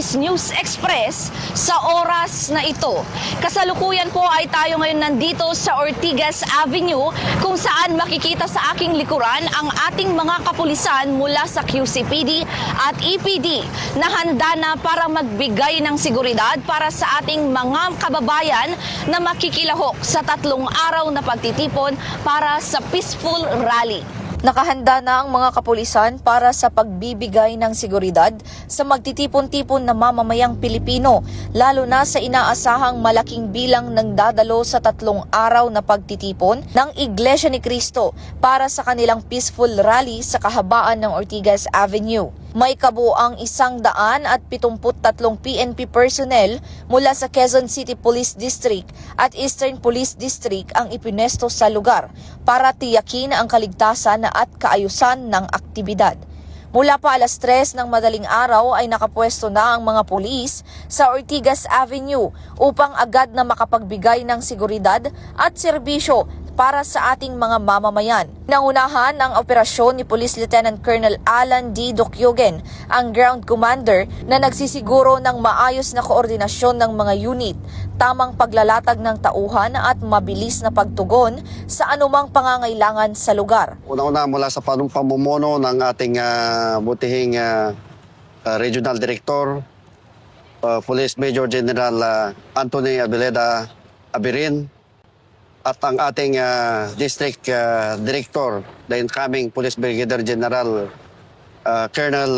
Showbiz News Express sa oras na ito. Kasalukuyan po ay tayo ngayon nandito sa Ortigas Avenue kung saan makikita sa aking likuran ang ating mga kapulisan mula sa QCPD at EPD na handa na para magbigay ng seguridad para sa ating mga kababayan na makikilahok sa 3 araw na pagtitipon para sa peaceful rally. Nakahanda na ang mga kapulisan para sa pagbibigay ng seguridad sa magtitipon-tipon na mamamayang Pilipino, lalo na sa inaasahang malaking bilang ng dadalo sa 3 araw na pagtitipon ng Iglesia ni Cristo para sa kanilang peaceful rally sa kahabaan ng Ortigas Avenue. May kabuang 173 PNP personnel mula sa Quezon City Police District at Eastern Police District ang ipinwesto sa lugar para tiyakin ang kaligtasan at kaayusan ng aktibidad. Mula pa alas 3 ng madaling araw ay nakapwesto na ang mga pulis sa Ortigas Avenue upang agad na makapagbigay ng seguridad at serbisyo para sa ating mga mamamayan. Nangunahan ang operasyon ni Police Lieutenant Colonel Alan D. Docyogen, ang ground commander na nagsisiguro ng maayos na koordinasyon ng mga unit, tamang paglalatag ng tauhan at mabilis na pagtugon sa anumang pangangailangan sa lugar. Una-una mula sa pamumuno ng ating butihing Regional Director, Police Major General Anthony Abeleda Abirin, at ang ating District Director, the incoming Police Brigadier General Colonel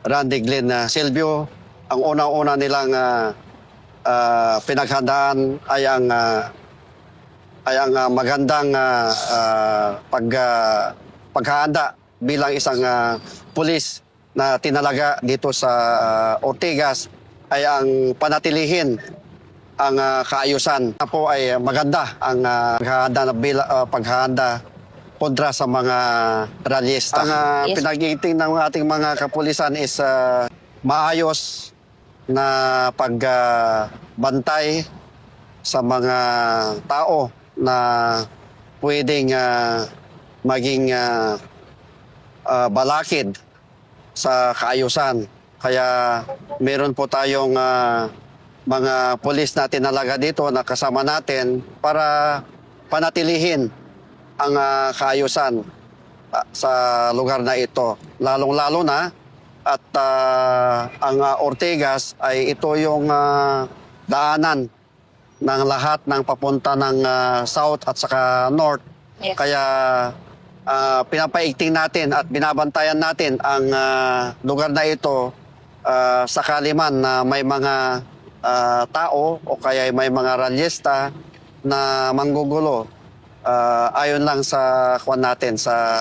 Randy Glenn Silvio. Ang una-una nilang pinaghandaan ay ang magandang paghahanda bilang isang pulis na tinalaga dito sa Ortigas ay ang panatilihin ang kaayusan. Po ay maganda ang paghahanda kontra sa mga ralyista. Ang pinag-iiting ng ating mga kapulisan is maayos na pagbantay sa mga tao na pwedeng maging balakid sa kaayusan. Kaya meron po tayong mga pulis na tinalaga dito na kasama natin para panatilihin ang kaayusan sa lugar na ito. Lalong-lalo na at ang Ortigas ay ito yung daanan ng lahat ng papunta ng south at saka north. Yes. Kaya pinapaigting natin at binabantayan natin ang lugar na ito sakali man na may mga tao o kaya may mga ralyesta na manggugulo ayon lang sa kwan natin, sa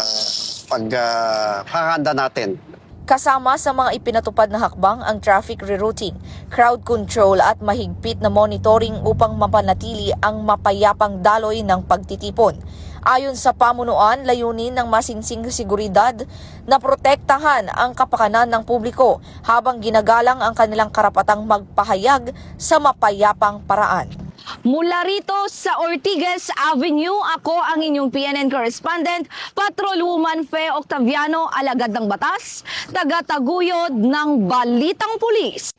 paghahanda natin. Kasama sa mga ipinatupad na hakbang ang traffic rerouting, crowd control at mahigpit na monitoring upang mapanatili ang mapayapang daloy ng pagtitipon. Ayon sa pamunuan, layunin ng masinsing seguridad na protektahan ang kapakanan ng publiko habang ginagalang ang kanilang karapatang magpahayag sa mapayapang paraan. Mula rito sa Ortigas Avenue, ako ang inyong PNN correspondent, Patrolwoman Fe Octaviano, alagad ng batas, taga-taguyod ng Balitang Pulis.